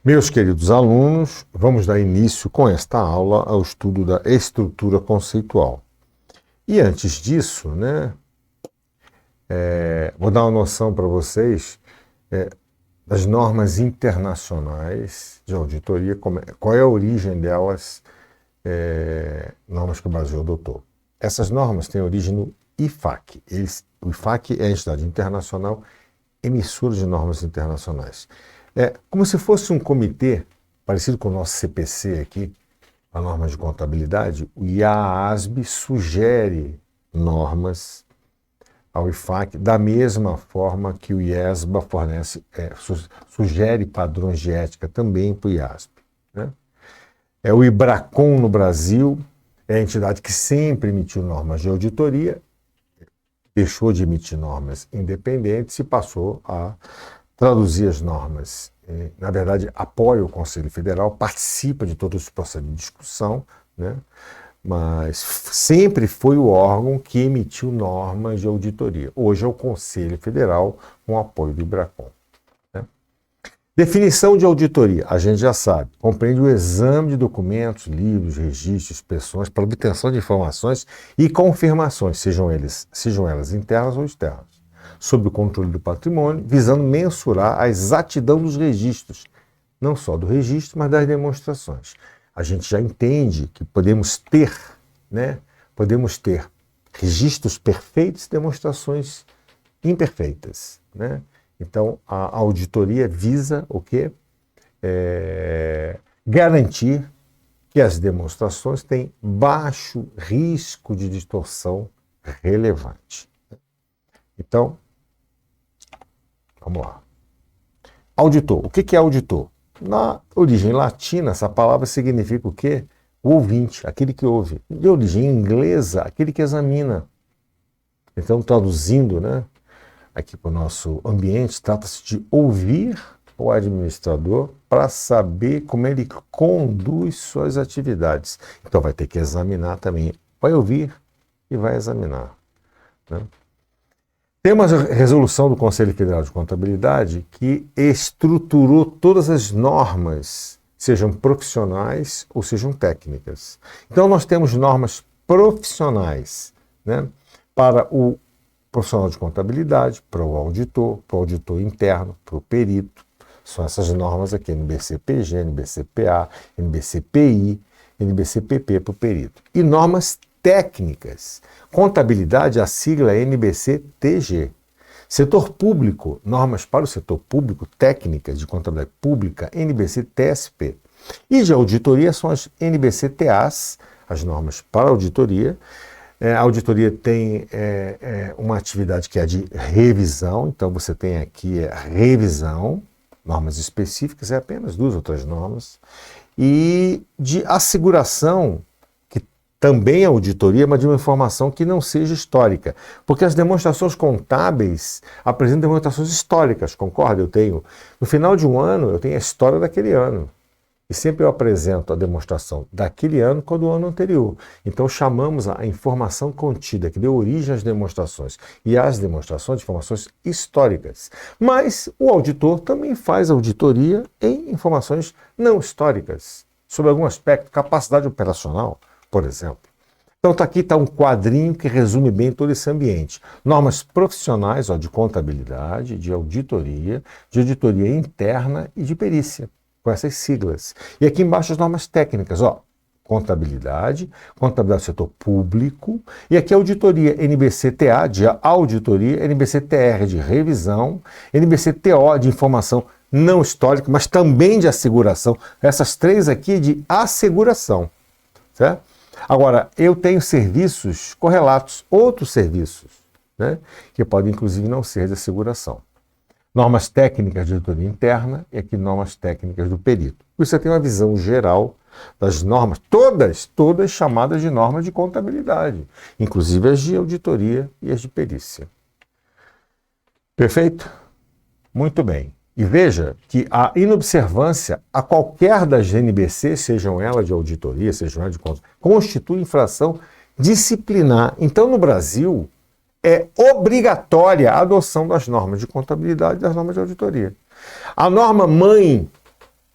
Meus queridos alunos, vamos dar início com esta aula ao estudo da estrutura conceitual. E antes disso, vou dar uma noção para vocês das normas internacionais de auditoria, qual é a origem delas, normas que o Brasil adotou. Essas normas têm origem no IFAC. O IFAC é a entidade internacional emissora de normas internacionais. É como se fosse um comitê, parecido com o nosso CPC aqui, a norma de contabilidade. O IAASB sugere normas ao IFAC da mesma forma que o IESBA sugere padrões de ética também para o IASB. É o IBRACON no Brasil, é a entidade que sempre emitiu normas de auditoria, deixou de emitir normas independentes e passou a traduzir as normas. Na verdade, apoia o Conselho Federal, participa de todos os processos de discussão, mas sempre foi o órgão que emitiu normas de auditoria. Hoje é o Conselho Federal com apoio do IBRACON. Definição de auditoria, a gente já sabe, compreende o exame de documentos, livros, registros, inspeções para obtenção de informações e confirmações, sejam elas internas ou externas, sob o controle do patrimônio, visando mensurar a exatidão dos registros, não só do registro, mas das demonstrações. A gente já entende que podemos ter registros perfeitos e demonstrações imperfeitas, Então, a auditoria visa o quê? Garantir que as demonstrações têm baixo risco de distorção relevante. Então, vamos lá. Auditor. O que é auditor? Na origem latina, essa palavra significa o quê? O ouvinte, aquele que ouve. De origem inglesa, aquele que examina. Então, traduzindo, aqui para o nosso ambiente, trata-se de ouvir o administrador para saber como ele conduz suas atividades. Então, vai ter que examinar também. Vai ouvir e vai examinar. Tem uma resolução do Conselho Federal de Contabilidade que estruturou todas as normas, sejam profissionais ou sejam técnicas. Então, nós temos normas profissionais, para o profissional de contabilidade, para o auditor interno, para o perito. São essas normas aqui, NBCPG, NBCPA, NBCPI, NBCPP para o perito. E normas técnicas. Contabilidade, a sigla é NBCTG. Setor público, normas para o setor público, técnicas de contabilidade pública, NBCTSP. E de auditoria são as NBCTAs, as normas para auditoria. A auditoria tem uma atividade que é de revisão, então você tem aqui a revisão, normas específicas, apenas 2 ou 3 normas, e de asseguração, que também é auditoria, mas de uma informação que não seja histórica, porque as demonstrações contábeis apresentam demonstrações históricas, concorda? No final de um ano, eu tenho a história daquele ano. E sempre eu apresento a demonstração daquele ano com a do ano anterior. Então chamamos a informação contida, que deu origem às demonstrações, e às demonstrações de informações históricas. Mas o auditor também faz auditoria em informações não históricas, sobre algum aspecto, capacidade operacional, por exemplo. Então aqui está um quadrinho que resume bem todo esse ambiente. Normas profissionais de contabilidade, de auditoria interna e de perícia, com essas siglas. E aqui embaixo as normas técnicas, contabilidade do setor público, e aqui a auditoria NBCTA de auditoria, NBCTR de revisão, NBCTO de informação não histórica, mas também de asseguração. Essas 3 aqui de asseguração, certo? Agora, eu tenho serviços correlatos, outros serviços, que podem inclusive não ser de asseguração. Normas técnicas de auditoria interna e aqui normas técnicas do perito. Você tem uma visão geral das normas, todas chamadas de normas de contabilidade, inclusive as de auditoria e as de perícia. Perfeito? Muito bem. E veja que a inobservância a qualquer das NBC, sejam elas de auditoria, sejam elas de contabilidade, constitui infração disciplinar. Então, no Brasil, é obrigatória a adoção das normas de contabilidade e das normas de auditoria. A norma mãe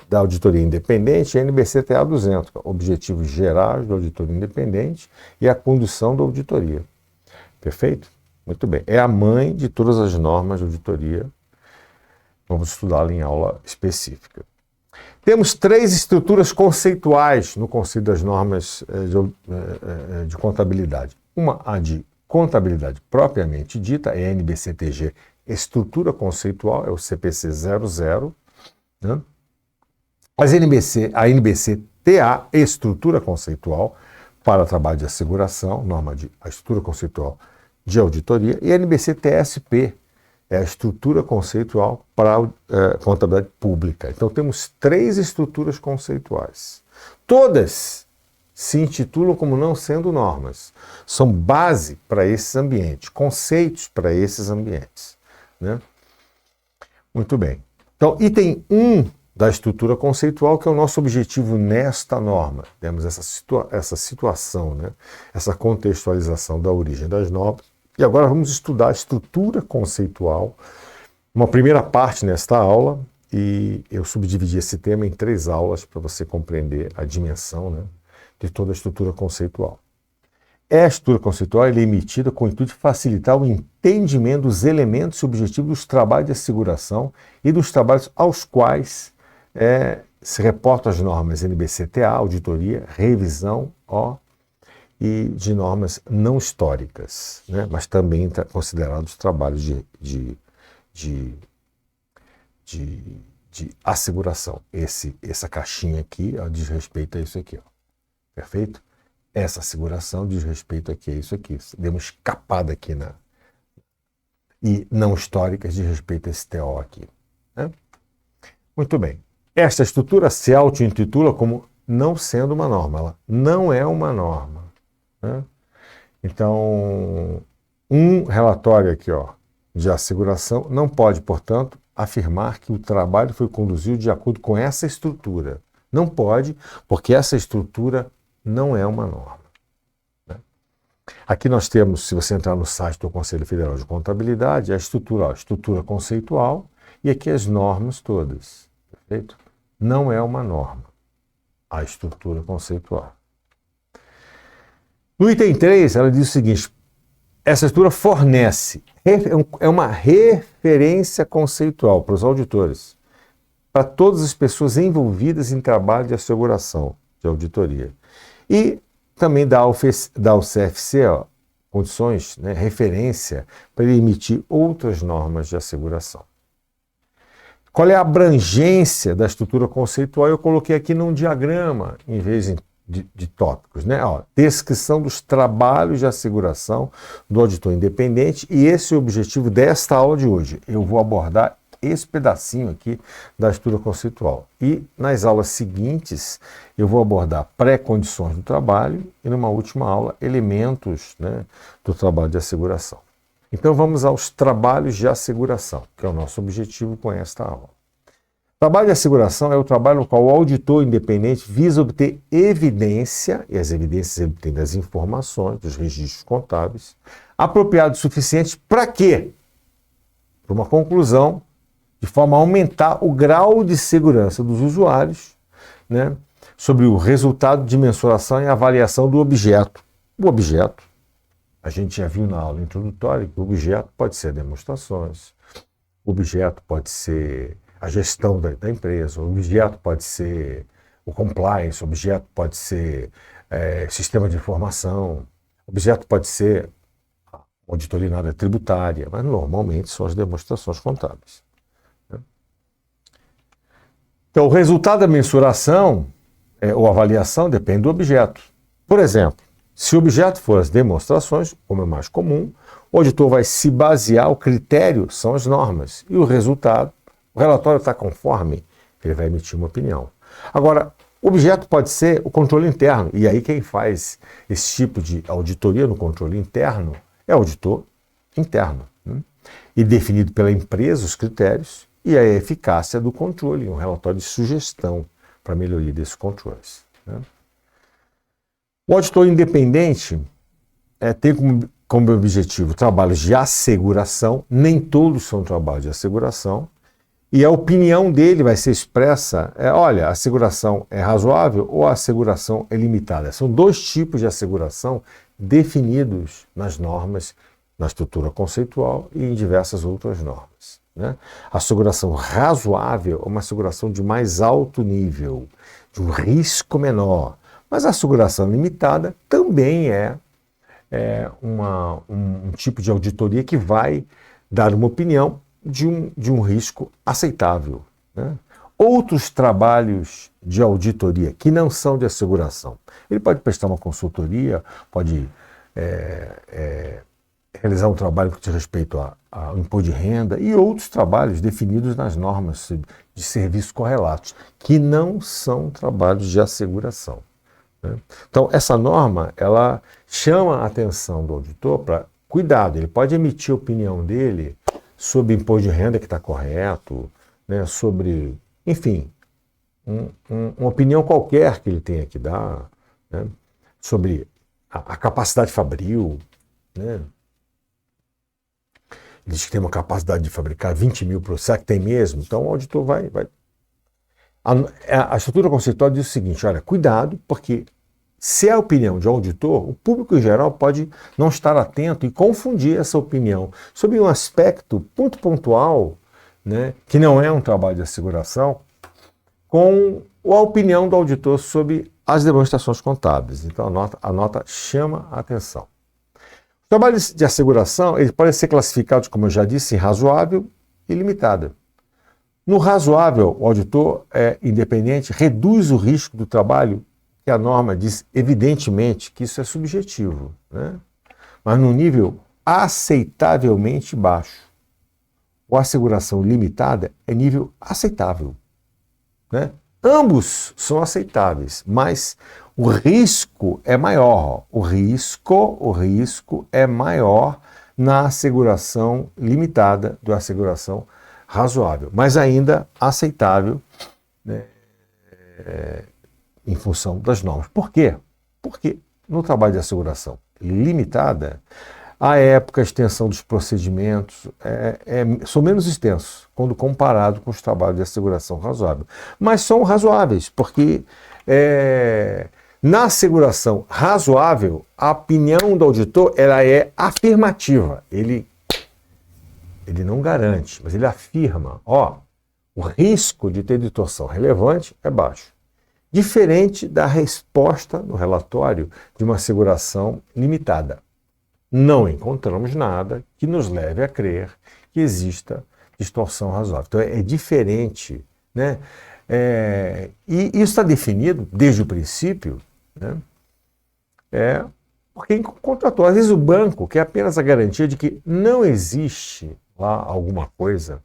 da auditoria independente é a NBC-TA 200, Objetivos Gerais da Auditoria Independente e a Condução da Auditoria. Perfeito? Muito bem. É a mãe de todas as normas de auditoria. Vamos estudá-la em aula específica. Temos 3 estruturas conceituais no conceito das normas de contabilidade. Uma, a de contabilidade propriamente dita, é a NBCTG, estrutura conceitual, é o CPC 00, né? A NBC-TA, estrutura conceitual para trabalho de asseguração, a estrutura conceitual de auditoria, e a NBC-TSP, é a estrutura conceitual para a contabilidade pública. Então temos 3 estruturas conceituais. Todas se intitulam como não sendo normas. São base para esses ambientes, conceitos para esses ambientes, né? Muito bem. Então, item 1 da estrutura conceitual, que é o nosso objetivo nesta norma. Temos essa situação, né? Essa contextualização da origem das normas. E agora vamos estudar a estrutura conceitual, uma primeira parte nesta aula, e eu subdividi esse tema em 3 aulas para você compreender a dimensão, né, de toda a estrutura conceitual. A estrutura conceitual é emitida com o intuito de facilitar o entendimento dos elementos e objetivos dos trabalhos de asseguração e dos trabalhos aos quais se reportam as normas NBC-TA, auditoria, revisão, e de normas não históricas, né? Mas também considerados trabalhos de asseguração. Essa caixinha aqui diz respeito a isso aqui. Perfeito? Essa asseguração diz respeito aqui a isso aqui. Deu uma escapada aqui e não históricas diz respeito a esse TO aqui, né? Muito bem. Esta estrutura se auto-intitula como não sendo uma norma. Ela não é uma norma, né? Então, um relatório aqui, de asseguração não pode, portanto, afirmar que o trabalho foi conduzido de acordo com essa estrutura. Não pode, porque essa estrutura não é uma norma, né? Aqui nós temos, se você entrar no site do Conselho Federal de Contabilidade, a estrutura conceitual e aqui as normas todas. Perfeito? Não é uma norma a estrutura conceitual. No item 3, ela diz o seguinte: essa estrutura fornece, é uma referência conceitual para os auditores, para todas as pessoas envolvidas em trabalho de asseguração, de auditoria. E também dá ao CFC condições, né, referência para ele emitir outras normas de asseguração. Qual é a abrangência da estrutura conceitual? Eu coloquei aqui num diagrama, em vez de tópicos, né? Descrição dos trabalhos de asseguração do auditor independente, e esse é o objetivo desta aula de hoje. Eu vou abordar esse pedacinho aqui da estrutura conceitual. E nas aulas seguintes eu vou abordar pré-condições do trabalho e numa última aula elementos, né, do trabalho de asseguração. Então vamos aos trabalhos de asseguração, que é o nosso objetivo com esta aula. Trabalho de asseguração é o trabalho no qual o auditor independente visa obter evidência, e as evidências ele obtém das informações, dos registros contábeis, apropriados o suficiente para quê? Para uma conclusão, de forma a aumentar o grau de segurança dos usuários, né, sobre o resultado de mensuração e avaliação do objeto. O objeto, a gente já viu na aula introdutória que o objeto pode ser demonstrações, o objeto pode ser a gestão da empresa, o objeto pode ser o compliance, o objeto pode ser sistema de informação, o objeto pode ser a auditoria na área tributária, mas normalmente são as demonstrações contábeis, né? Então, o resultado da mensuração ou avaliação depende do objeto. Por exemplo, se o objeto for as demonstrações, como é mais comum, o auditor vai se basear, o critério são as normas, e o resultado, o relatório está conforme, ele vai emitir uma opinião. Agora, o objeto pode ser o controle interno, e aí quem faz esse tipo de auditoria no controle interno é o auditor interno, né? E definido pela empresa os critérios e a eficácia do controle, um relatório de sugestão para melhoria desses controles, né? O auditor independente, tem como objetivo trabalhos de asseguração, nem todos são trabalhos de asseguração, e a opinião dele vai ser expressa, olha, a asseguração é razoável ou a asseguração é limitada. São dois tipos de asseguração definidos nas normas, na estrutura conceitual e em diversas outras normas. Né? A asseguração razoável é uma asseguração de mais alto nível, de um risco menor, mas a asseguração limitada também é um tipo de auditoria que vai dar uma opinião de um risco aceitável. Né? Outros trabalhos de auditoria que não são de asseguração. Ele pode prestar uma consultoria, pode realizar um trabalho que diz respeito ao imposto de renda e outros trabalhos definidos nas normas de serviços correlatos, que não são trabalhos de asseguração. Né? Então, essa norma, ela chama a atenção do auditor para cuidado, ele pode emitir a opinião dele sobre imposto de renda que está correto, né, sobre, enfim, uma opinião qualquer que ele tenha que dar, né, sobre a capacidade fabril. Né? Ele diz que tem uma capacidade de fabricar 20 mil produtos, será que tem mesmo? Então o auditor vai... A estrutura conceitual diz o seguinte, olha, cuidado, porque se é a opinião de um auditor, o público em geral pode não estar atento e confundir essa opinião sobre um aspecto muito pontual, né, que não é um trabalho de asseguração, com a opinião do auditor sobre as demonstrações contábeis. Então a nota chama a atenção. Os trabalhos de asseguração eles podem ser classificados, como eu já disse, em razoável e limitada. No razoável, o auditor independente reduz o risco do trabalho, que a norma diz, evidentemente, que isso é subjetivo, né? Mas num nível aceitavelmente baixo. A asseguração limitada é nível aceitável, né? Ambos são aceitáveis, mas o risco é maior. O risco é maior na asseguração limitada do asseguração razoável, mas ainda aceitável, né, em função das normas. Por quê? Porque no trabalho de asseguração limitada, a época, a extensão dos procedimentos são menos extensos quando comparado com os trabalhos de asseguração razoável. Mas são razoáveis, porque na asseguração razoável, a opinião do auditor ela é afirmativa. Ele não garante, mas ele afirma, o risco de ter distorção relevante é baixo. Diferente da resposta no relatório de uma asseguração limitada. Não encontramos nada que nos leve a crer que exista distorção razoável. Então é diferente, né? E isso está definido desde o princípio, né? Por quem contratou. Às vezes o banco quer apenas a garantia de que não existe lá alguma coisa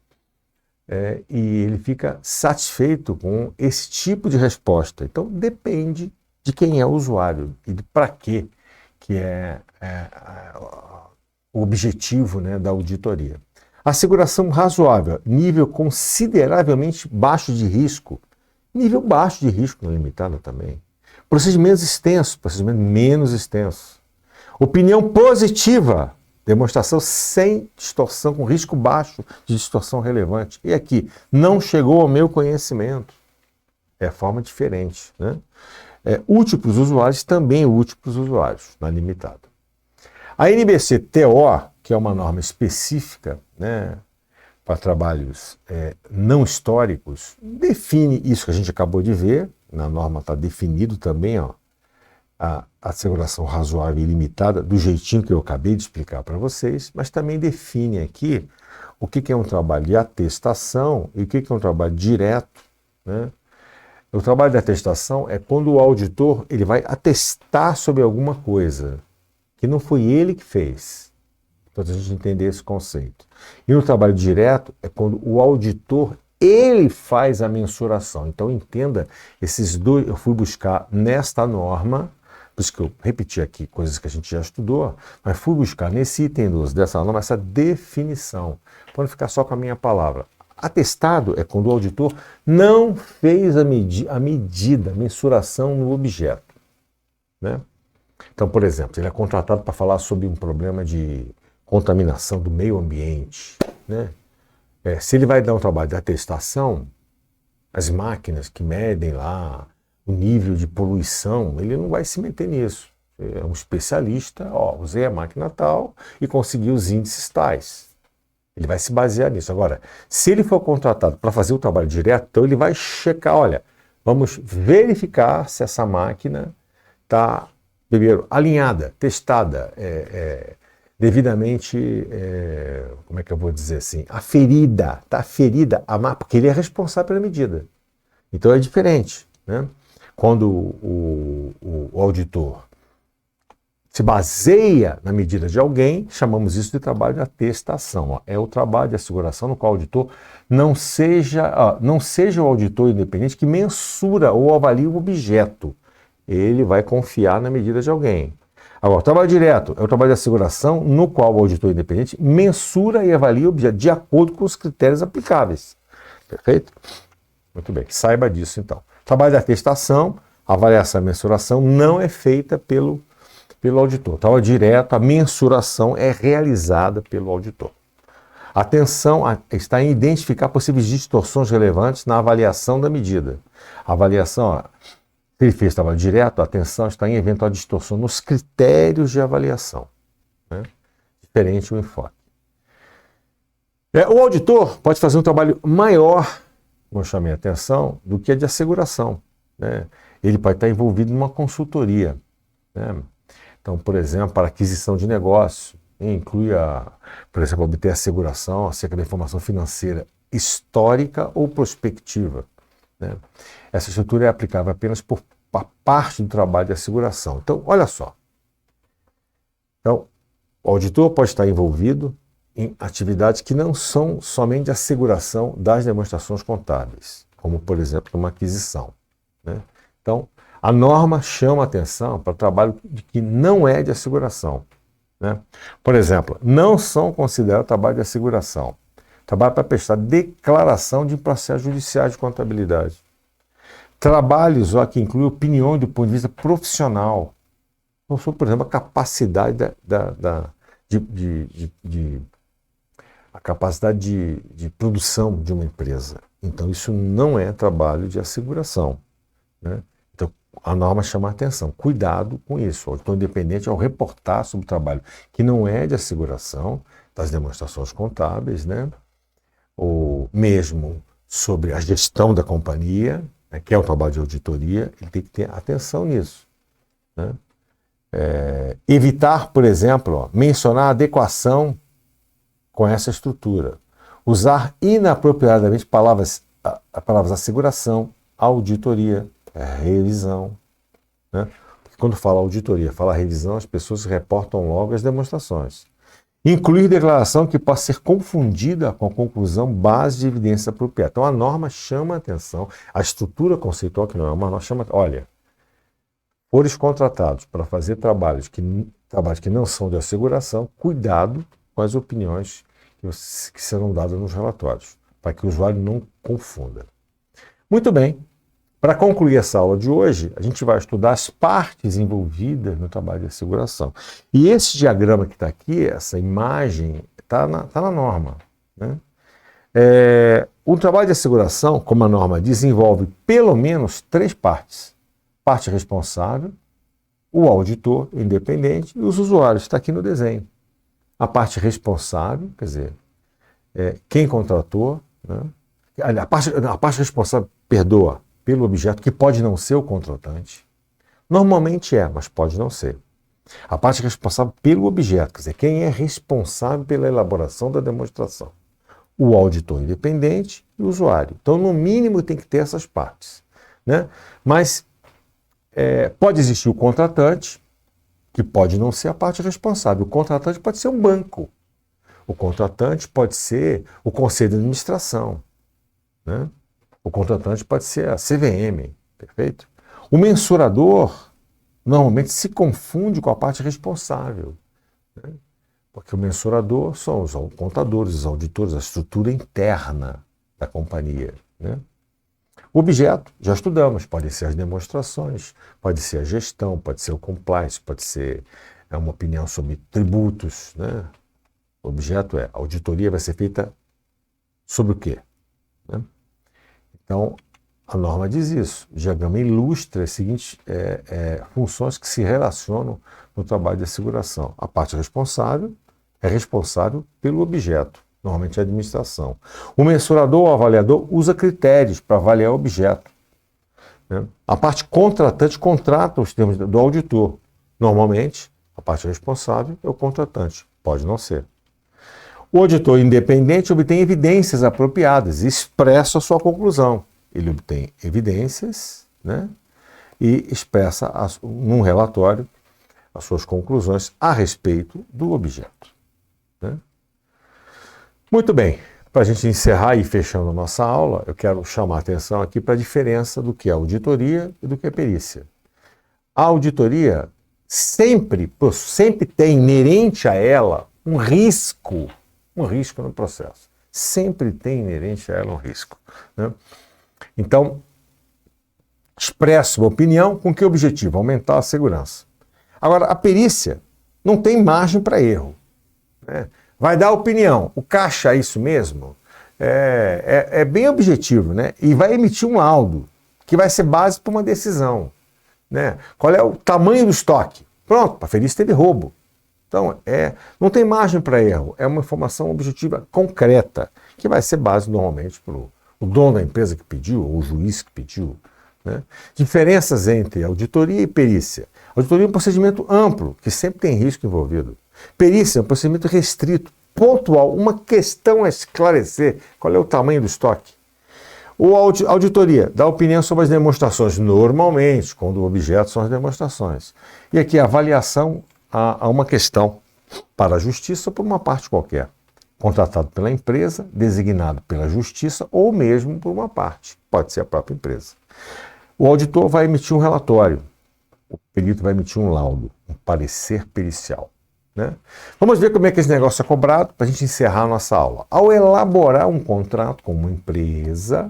e ele fica satisfeito com esse tipo de resposta. Então depende de quem é o usuário e de para quê que é o objetivo, né, da auditoria. Asseguração razoável, nível consideravelmente baixo de risco. Nível baixo de risco na limitada também. Procedimentos extensos, procedimentos menos extensos. Opinião positiva, demonstração sem distorção, com risco baixo de distorção relevante. E aqui, não chegou ao meu conhecimento. É forma diferente, né? Útil para os usuários, também útil para os usuários, na limitada. A NBC-TO, que é uma norma específica, né, para trabalhos não históricos, define isso que a gente acabou de ver. Na norma está definido também a asseguração razoável e limitada, do jeitinho que eu acabei de explicar para vocês, mas também define aqui o que é um trabalho de atestação e o que é um trabalho direto, né? O trabalho de atestação é quando o auditor ele vai atestar sobre alguma coisa que não foi ele que fez. Então, a gente entender esse conceito. E no trabalho direto é quando o auditor ele faz a mensuração. Então, entenda esses dois. Eu fui buscar nesta norma, por isso que eu repeti aqui coisas que a gente já estudou, mas fui buscar nesse item 12 dessa norma essa definição, para não ficar só com a minha palavra. Atestado é quando o auditor não fez a medida, a mensuração no objeto, né? Então, por exemplo, ele é contratado para falar sobre um problema de contaminação do meio ambiente, né? Se ele vai dar um trabalho de atestação, as máquinas que medem lá o nível de poluição, ele não vai se meter nisso. É um especialista, usei a máquina tal e consegui os índices tais. Ele vai se basear nisso. Agora, se ele for contratado para fazer o trabalho direto, então ele vai checar, olha, vamos verificar se essa máquina está, primeiro, alinhada, testada, devidamente, como é que eu vou dizer assim, está aferida a máquina, porque ele é responsável pela medida. Então é diferente, né? Quando o auditor se baseia na medida de alguém, chamamos isso de trabalho de atestação. É o trabalho de asseguração no qual o auditor não seja o auditor independente que mensura ou avalia o objeto. Ele vai confiar na medida de alguém. Agora, o trabalho direto é o trabalho de asseguração no qual o auditor independente mensura e avalia o objeto de acordo com os critérios aplicáveis. Perfeito? Muito bem, saiba disso então. Trabalho de atestação, avaliação e mensuração não é feita pelo auditor. Trabalho direto, a mensuração é realizada pelo auditor. A atenção está em identificar possíveis distorções relevantes na avaliação da medida. A avaliação, se ele fez trabalho direto, a atenção está em eventual distorção nos critérios de avaliação. Né? Diferente o enfoque. O auditor pode fazer um trabalho maior, como eu chamei a atenção, do que a de asseguração. Né? Ele pode estar envolvido numa consultoria. Né? Então, por exemplo, para aquisição de negócio, inclui, por exemplo, obter asseguração acerca da informação financeira histórica ou prospectiva. Né? Essa estrutura é aplicável apenas por parte do trabalho de asseguração. Então, olha só. Então, o auditor pode estar envolvido em atividades que não são somente de asseguração das demonstrações contábeis, como, por exemplo, uma aquisição. Né? Então, a norma chama atenção para o trabalho que não é de asseguração. Né? Por exemplo, não são considerados trabalho de asseguração. Trabalho para prestar declaração de processos judiciais de contabilidade. Trabalhos que incluem opiniões do ponto de vista profissional. Não são, por exemplo, a capacidade de produção de uma empresa. Então, isso não é trabalho de asseguração. Né? Então, a norma chama a atenção. Cuidado com isso. O auditor independente, ao reportar sobre o trabalho que não é de asseguração, das demonstrações contábeis, né? Ou mesmo sobre a gestão da companhia, né? Que é o trabalho de auditoria, ele tem que ter atenção nisso. Né? Evitar, por exemplo, mencionar a adequação com essa estrutura. Usar inapropriadamente palavras asseguração, auditoria, revisão. Né? Porque quando fala auditoria, fala revisão, as pessoas reportam logo as demonstrações. Incluir declaração que possa ser confundida com a conclusão base de evidência apropriada. Então a norma chama a atenção, a estrutura conceitual, que não é uma norma, chama, olha, fores contratados para fazer trabalhos que não são de asseguração, cuidado com as opiniões que serão dadas nos relatórios, para que o usuário não confunda. Muito bem. Para concluir essa aula de hoje, a gente vai estudar as partes envolvidas no trabalho de asseguração. E esse diagrama que está aqui, essa imagem, está na norma. Né? O trabalho de asseguração, como a norma diz, envolve pelo menos 3 partes. Parte responsável, o auditor independente e os usuários. Está aqui no desenho. A parte responsável, quer dizer, quem contratou, né? A parte responsável, perdoa, pelo objeto, que pode não ser o contratante. Normalmente mas pode não ser. A parte responsável pelo objeto, quer dizer, quem é responsável pela elaboração da demonstração. O auditor independente e o usuário. Então, no mínimo, tem que ter essas partes. Né? Mas pode existir o contratante, que pode não ser a parte responsável. O contratante pode ser um banco. O contratante pode ser o conselho de administração. Né? O contratante pode ser a CVM, perfeito? O mensurador normalmente se confunde com a parte responsável. Né? Porque o mensurador são os contadores, os auditores, a estrutura interna da companhia. Né? O objeto, já estudamos, podem ser as demonstrações, pode ser a gestão, pode ser o compliance, pode ser uma opinião sobre tributos, né? O objeto a auditoria vai ser feita sobre o quê? Né? Então, a norma diz isso. O diagrama ilustra as seguintes funções que se relacionam no trabalho de asseguração. A parte responsável é responsável pelo objeto, normalmente a administração. O mensurador ou avaliador usa critérios para avaliar o objeto. Né? A parte contratante contrata os termos do auditor. Normalmente, a parte responsável é o contratante. Pode não ser. O auditor independente obtém evidências apropriadas e expressa a sua conclusão. Ele obtém evidências, né, e expressa num relatório as suas conclusões a respeito do objeto. Né? Muito bem, para a gente encerrar e fechando a nossa aula, eu quero chamar a atenção aqui para a diferença do que é auditoria e do que é perícia. A auditoria sempre tem inerente a ela um risco no processo. Sempre tem inerente a ela um risco. Né? Então, expressa uma opinião com que objetivo? Aumentar a segurança. Agora, a perícia não tem margem para erro. Né? Vai dar opinião. O caixa é isso mesmo? É bem objetivo, né? E vai emitir um laudo, que vai ser base para uma decisão. Né? Qual é o tamanho do estoque? Pronto, para perícia teve roubo. Então, não tem margem para erro. É uma informação objetiva concreta, que vai ser base normalmente para o dono da empresa que pediu, ou o juiz que pediu. Né? Diferenças entre auditoria e perícia. Auditoria é um procedimento amplo, que sempre tem risco envolvido. Perícia é um procedimento restrito, pontual, uma questão a esclarecer. Qual é o tamanho do estoque? Auditoria dá opinião sobre as demonstrações, normalmente, quando o objeto são as demonstrações. E aqui a avaliação a uma questão para a justiça ou por uma parte qualquer. Contratado pela empresa, designado pela justiça ou mesmo por uma parte. Pode ser a própria empresa. O auditor vai emitir um relatório. O perito vai emitir um laudo, um parecer pericial. Né? Vamos ver como é que esse negócio é cobrado para a gente encerrar a nossa aula. Ao elaborar um contrato com uma empresa,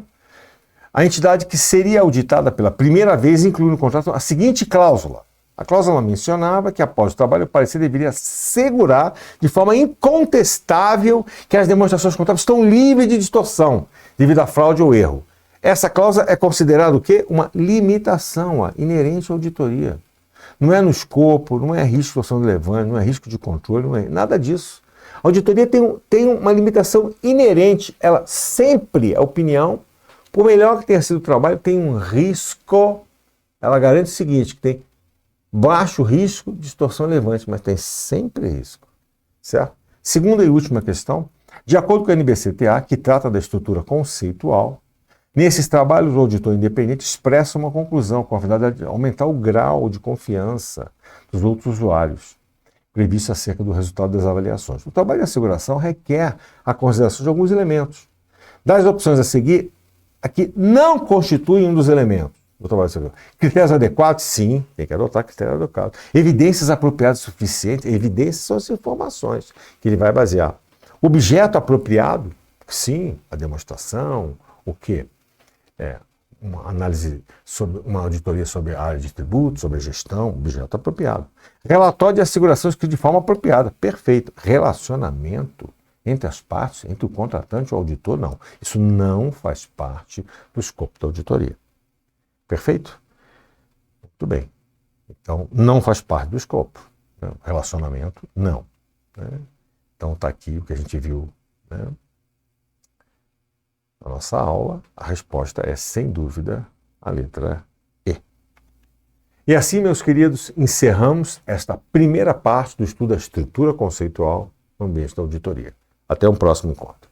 a entidade que seria auditada pela primeira vez inclui no contrato a seguinte cláusula. A cláusula mencionava que após o trabalho o parecer deveria assegurar de forma incontestável que as demonstrações contábeis estão livres de distorção devido à fraude ou erro. Essa cláusula é considerada o quê? Uma limitação inerente à auditoria. Não é no escopo, não é risco de situação relevante, não é risco de controle, não é nada disso. A auditoria tem uma limitação inerente, ela sempre, a opinião, por melhor que tenha sido o trabalho, tem um risco, ela garante o seguinte, que tem baixo risco de distorção relevante, mas tem sempre risco, certo? Segunda e última questão, de acordo com a NBCTA, que trata da estrutura conceitual, nesses trabalhos o auditor independente expressa uma conclusão com a finalidade de aumentar o grau de confiança dos outros usuários, previsto acerca do resultado das avaliações. O trabalho de asseguração requer a consideração de alguns elementos. Das opções a seguir, aqui não constituem um dos elementos. Critérios adequados? Sim, tem que adotar critérios adequados. Evidências apropriadas suficientes? Evidências são as informações que ele vai basear. Objeto apropriado? Sim, a demonstração, o quê? Uma análise, uma auditoria sobre a área de tributos, sobre a gestão, objeto apropriado. Relatório de asseguração escrito de forma apropriada, perfeito. Relacionamento entre as partes, entre o contratante e o auditor, não. Isso não faz parte do escopo da auditoria. Perfeito? Muito bem. Então, não faz parte do escopo. Né? Relacionamento, não. Né? Então, está aqui o que a gente viu, né? Na nossa aula. A resposta é, sem dúvida, a letra E. E assim, meus queridos, encerramos esta primeira parte do estudo da estrutura conceitual no ambiente da auditoria. Até um próximo encontro.